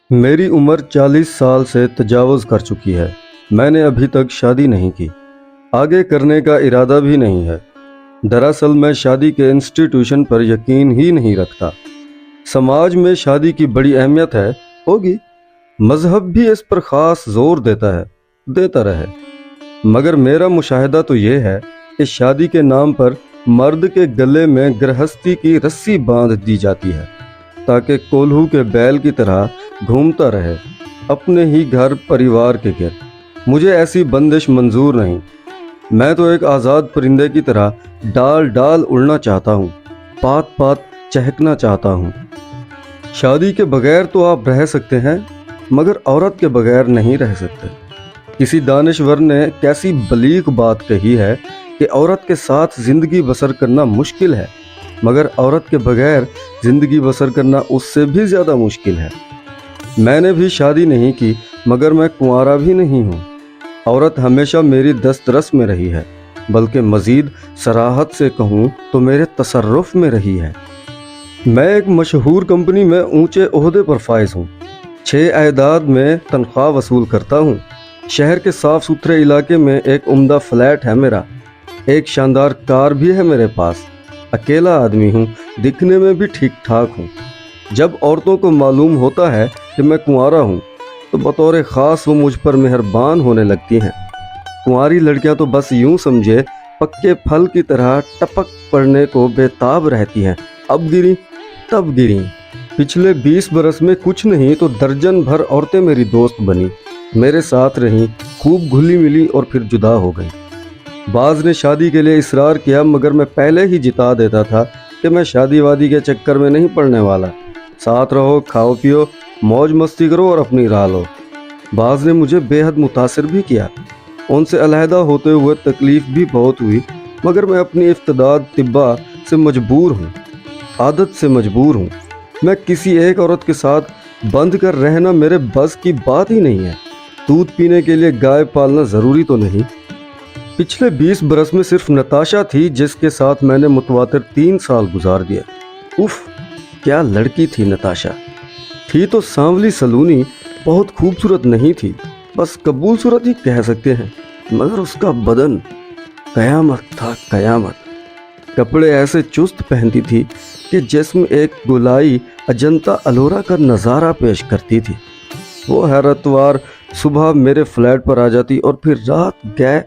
मेरी उम्र 40 साल से तजावुज़ कर चुकी है। मैंने अभी तक शादी नहीं की, आगे करने का इरादा भी नहीं है। दरअसल मैं शादी के इंस्टीट्यूशन पर यकीन ही नहीं रखता। समाज में शादी की बड़ी अहमियत है, होगी। मज़हब भी इस पर ख़ास ज़ोर देता है, देता रहे। मगर मेरा मुशाहिदा तो ये है कि शादी के नाम पर मर्द के गले में गृहस्थी की रस्सी बांध दी जाती है ताकि कोल्हू के बैल की तरह घूमता रहे अपने ही घर परिवार के गिर्द। मुझे ऐसी बंदिश मंजूर नहीं। मैं तो एक आज़ाद परिंदे की तरह डाल डाल उड़ना चाहता हूँ, पात पात चहकना चाहता हूँ। शादी के बगैर तो आप रह सकते हैं, मगर औरत के बगैर नहीं रह सकते। किसी दानिश्वर ने कैसी बलीग बात कही है कि औरत के साथ ज़िंदगी बसर करना मुश्किल है, मगर औरत के बगैर ज़िंदगी बसर करना उससे भी ज़्यादा मुश्किल है। मैंने भी शादी नहीं की, मगर मैं कुंवारा भी नहीं हूँ। औरत हमेशा मेरी दस्तरस में रही है, बल्कि मज़ीद सराहत से कहूँ तो मेरे तसर्रुफ़ में रही है। मैं एक मशहूर कंपनी में ऊंचे ओहदे पर फाइज हूँ। 6 अहदाद में तनख्वाह वसूल करता हूँ। शहर के साफ़ सुथरे इलाके में एक उम्दा फ्लैट है मेरा। एक शानदार कार भी है मेरे पास। अकेला आदमी हूँ, दिखने में भी ठीक ठाक हूँ। जब औरतों को मालूम होता है कि मैं कुंवारा हूँ तो बतौर ख़ास वो मुझ पर मेहरबान होने लगती हैं। कुंवारी लड़कियाँ तो बस यूँ समझे पक्के फल की तरह टपक पड़ने को बेताब रहती हैं। अब गिरी तब गिरी। पिछले 20 बरस में कुछ नहीं तो दर्जन भर औरतें मेरी दोस्त बनी, मेरे साथ रहीं, खूब घुली मिली और फिर जुदा हो गई। बाज़ ने शादी के लिए इसरार किया, मगर मैं पहले ही जिता देता था कि मैं शादी वादी के चक्कर में नहीं पड़ने वाला। साथ रहो, खाओ पियो, मौज मस्ती करो और अपनी राह लो। बाज़ ने मुझे बेहद मुतासिर भी किया। उनसे अलहदा होते हुए तकलीफ़ भी बहुत हुई, मगर मैं अपनी इफ्तदाद तिब्बा से मजबूर हूँ, आदत से मजबूर हूँ। मैं किसी एक औरत के साथ बंध कर रहना मेरे बस की बात ही नहीं है। दूध पीने के लिए गाय पालना ज़रूरी तो नहीं। पिछले 20 बरस में सिर्फ नताशा थी जिसके साथ मैंने मुतवातिर 3 साल गुजार दिए। उफ़, क्या लड़की थी नताशा। थी तो सांवली सलूनी, बहुत खूबसूरत नहीं थी, बस कबूल सूरत ही कह सकते हैं। मगर उसका बदन कयामत था, कयामत। कपड़े ऐसे चुस्त पहनती थी कि जिस्म एक गोलाई अजंता अलोरा का नज़ारा पेश करती थी। वो हैरतवार सुबह मेरे फ्लैट पर आ जाती और फिर रात गए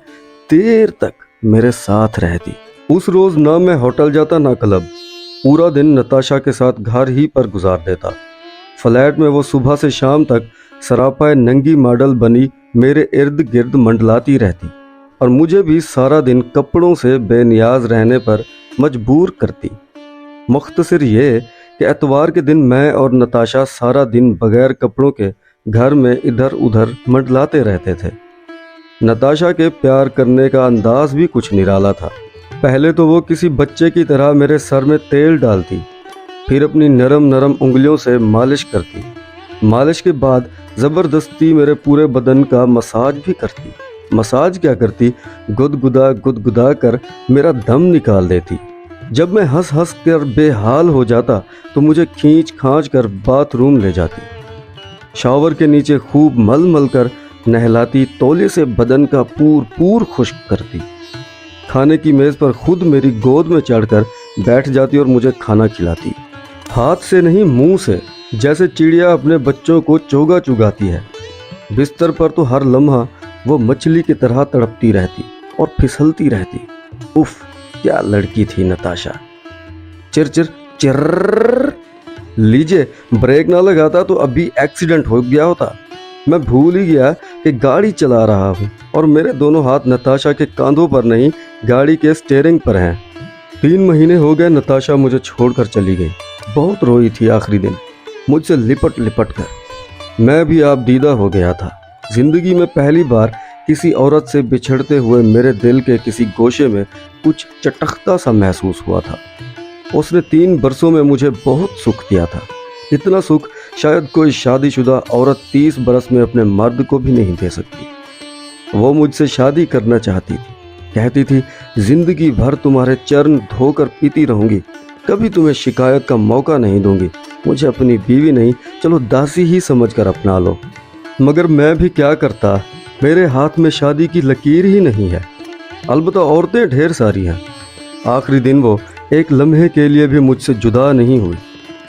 देर तक मेरे साथ रहती। उस रोज़ ना मैं होटल जाता ना क्लब। पूरा दिन नताशा के साथ घर ही पर गुजार देता। फ्लैट में वो सुबह से शाम तक सरापाए नंगी मॉडल बनी मेरे इर्द गिर्द मंडलाती रहती और मुझे भी सारा दिन कपड़ों से बेनियाज रहने पर मजबूर करती। मुख्तसर ये कि एतवार के दिन मैं और नताशा सारा दिन बगैर कपड़ों के घर में इधर उधर मंडलाते रहते थे। नताशा के प्यार करने का अंदाज भी कुछ निराला था। पहले तो वो किसी बच्चे की तरह मेरे सर में तेल डालती, फिर अपनी नरम नरम उंगलियों से मालिश करती। मालिश के बाद ज़बरदस्ती मेरे पूरे बदन का मसाज भी करती। मसाज क्या करती, गुदगुदा कर मेरा दम निकाल देती। जब मैं हंस हंस कर बेहाल हो जाता तो मुझे खींच खांच कर बाथरूम ले जाती। शावर के नीचे खूब मल मल कर नहलाती, तौले से बदन का पूर खुश्क करती। खाने की मेज़ पर खुद मेरी गोद में चढ़कर बैठ जाती और मुझे खाना खिलाती। हाथ से नहीं, मुंह से, जैसे चिड़िया अपने बच्चों को चोगा चुगाती है। बिस्तर पर तो हर लम्हा वो मछली की तरह तड़पती रहती और फिसलती रहती। उफ, क्या लड़की थी नताशा। चिर चिर चिर। लीजिए, ब्रेक ना लगाता तो अभी एक्सीडेंट हो गया होता। मैं भूल ही गया कि गाड़ी चला रहा हूँ और मेरे दोनों हाथ नताशा के कांधों पर नहीं, गाड़ी के स्टीयरिंग पर हैं। 3 महीने हो गए नताशा मुझे छोड़कर चली गई। बहुत रोई थी आखिरी दिन, मुझसे लिपट लिपट कर। मैं भी आप दीदा हो गया था। जिंदगी में पहली बार किसी औरत से बिछड़ते हुए मेरे दिल के किसी गोशे में कुछ चटकता सा महसूस हुआ था। उसने 3 बरसों में मुझे बहुत सुख दिया था। इतना सुख शायद कोई शादीशुदा औरत 30 बरस में अपने मर्द को भी नहीं दे सकती। वो मुझसे शादी करना चाहती थी। कहती थी, जिंदगी भर तुम्हारे चरण धोकर पीती रहूंगी, कभी तुम्हें शिकायत का मौका नहीं दूंगी। मुझे अपनी बीवी नहीं, चलो दासी ही समझकर अपना लो। मगर मैं भी क्या करता, मेरे हाथ में शादी की लकीर ही नहीं है। अलबत्ता औरतें ढेर सारी हैं। आखिरी दिन वो एक लम्हे के लिए भी मुझसे जुदा नहीं हुई,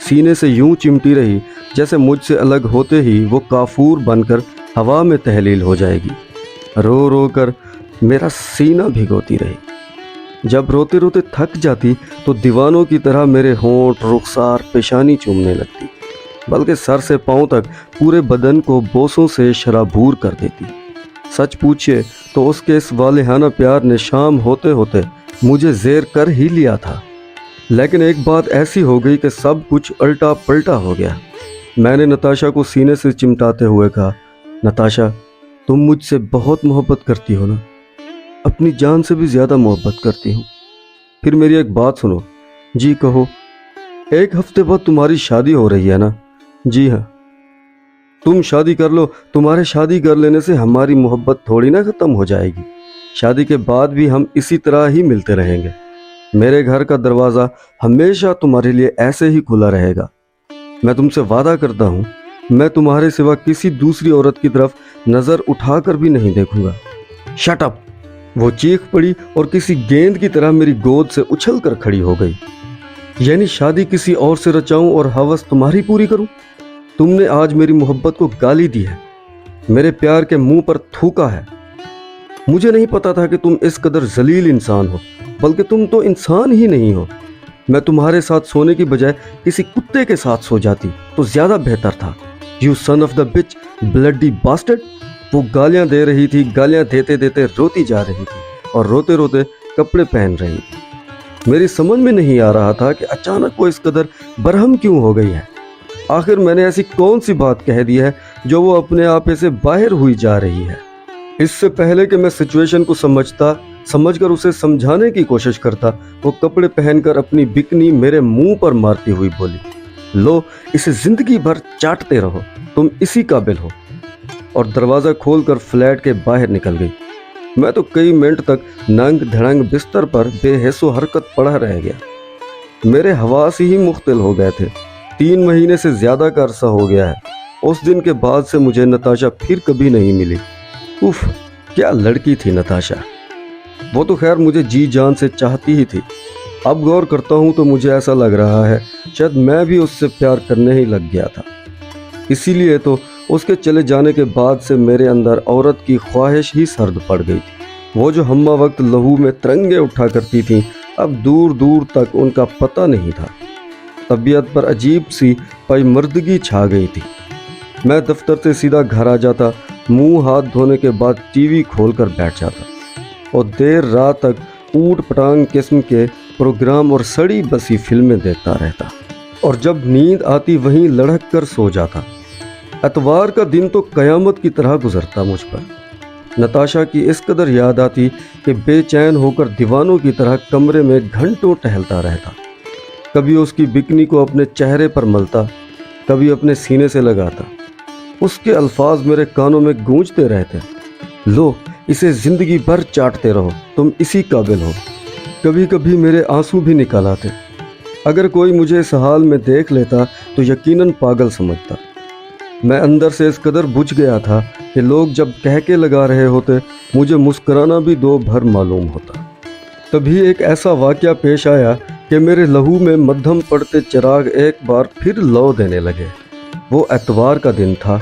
सीने से यूं चिमटी रही जैसे मुझसे अलग होते ही वो काफूर बनकर हवा में तहलील हो जाएगी। रो रो कर मेरा सीना भिगोती रही। जब रोते रोते थक जाती तो दीवानों की तरह मेरे होंठ, रुखसार, पेशानी चूमने लगती, बल्कि सर से पांव तक पूरे बदन को बोसों से शराबूर कर देती। सच पूछिए तो उसके इस वालिहाना प्यार ने शाम होते होते मुझे ज़ेर कर ही लिया था। लेकिन एक बात ऐसी हो गई कि सब कुछ उल्टा पलटा हो गया। मैंने नताशा को सीने से चिमटाते हुए कहा, नताशा, तुम मुझसे बहुत मोहब्बत करती हो ना? अपनी जान से भी ज़्यादा मोहब्बत करती हूँ। फिर मेरी एक बात सुनो। जी कहो। एक हफ्ते बाद तुम्हारी शादी हो रही है ना? जी हाँ। तुम शादी कर लो। तुम्हारे शादी कर लेने से हमारी मोहब्बत थोड़ी ना ख़त्म हो जाएगी। शादी के बाद भी हम इसी तरह ही मिलते रहेंगे। मेरे घर का दरवाज़ा हमेशा तुम्हारे लिए ऐसे ही खुला रहेगा। मैं तुमसे वादा करता हूँ, मैं तुम्हारे सिवा किसी दूसरी औरत की तरफ नज़र उठाकर भी नहीं देखूंगा। Shut up! वो चीख पड़ी और किसी गेंद की तरह मेरी गोद से उछल कर खड़ी हो गई। यानी शादी किसी और से रचाऊं और हवस तुम्हारी पूरी करूं? तुमने आज मेरी मोहब्बत को गाली दी है, मेरे प्यार के मुंह पर थूका है। मुझे नहीं पता था कि तुम इस कदर जलील इंसान हो, बल्कि तुम तो इंसान ही नहीं हो। मैं तुम्हारे साथ सोने की बजाय किसी कुत्ते के साथ सो जाती तो ज्यादा बेहतर था। You son of the bitch, bloody bastard! वो गालियां दे रही थी, गालियां देते देते रोती जा रही थी और रोते रोते कपड़े पहन रही थी। मेरी समझ में नहीं आ रहा था कि अचानक वो इस कदर बरहम क्यों हो गई है। आखिर मैंने ऐसी कौन सी बात कह दी है जो वो अपने आप से बाहर हुई जा रही है। इससे पहले कि मैं सिचुएशन को समझकर उसे समझाने की कोशिश करता, वो कपड़े पहनकर अपनी बिकनी मेरे मुंह पर मारती हुई बोली, लो, इसे जिंदगी भर चाटते रहो, तुम इसी काबिल हो। और दरवाज़ा खोलकर फ्लैट के बाहर निकल गई। मैं तो कई मिनट तक नंग धड़ंग बिस्तर पर बेहिस्सो हरकत पड़ा रह गया। मेरे हवास ही मुख्तल हो गए थे। 3 महीने से ज़्यादा का अरसा हो गया है। उस दिन के बाद से मुझे नताशा फिर कभी नहीं मिली। उफ, क्या लड़की थी नताशा! वो तो खैर मुझे जी जान से चाहती ही थी। अब गौर करता हूँ तो मुझे ऐसा लग रहा है शायद मैं भी उससे प्यार करने ही लग गया था। इसीलिए तो उसके चले जाने के बाद से मेरे अंदर औरत की ख्वाहिश ही सर्द पड़ गई थी। वो जो हम्मा वक्त लहू में तिरंगे उठा करती थीं, अब दूर दूर तक उनका पता नहीं था। तबीयत पर अजीब सी पायमर्दगी छा गई थी। मैं दफ्तर से सीधा घर आ जाता, मुंह हाथ धोने के बाद टीवी खोलकर बैठ जाता और देर रात तक ऊट पटांग किस्म के प्रोग्राम और सड़ी बसी फिल्में देखता रहता, और जब नींद आती वहीं लढ़क कर सो जाता। एतवार का दिन तो कयामत की तरह गुजरता मुझ पर। नताशा की इस कदर याद आती कि बेचैन होकर दीवानों की तरह कमरे में घंटों टहलता रहता। कभी उसकी बिकनी को अपने चेहरे पर मलता, कभी अपने सीने से लगाता। उसके अल्फाज मेरे कानों में गूंजते रहते, लो, इसे जिंदगी भर चाटते रहो, तुम इसी काबिल हो। कभी कभी मेरे आंसू भी निकल आते। अगर कोई मुझे इस हाल में देख लेता तो यकीनन पागल समझता। मैं अंदर से इस कदर बुझ गया था कि लोग जब कहके लगा रहे होते, मुझे मुस्कुराना भी दो भर मालूम होता। तभी एक ऐसा वाक़या पेश आया कि मेरे लहू में मध्यम पड़ते चिराग एक बार फिर लौ देने लगे। वो एतवार का दिन था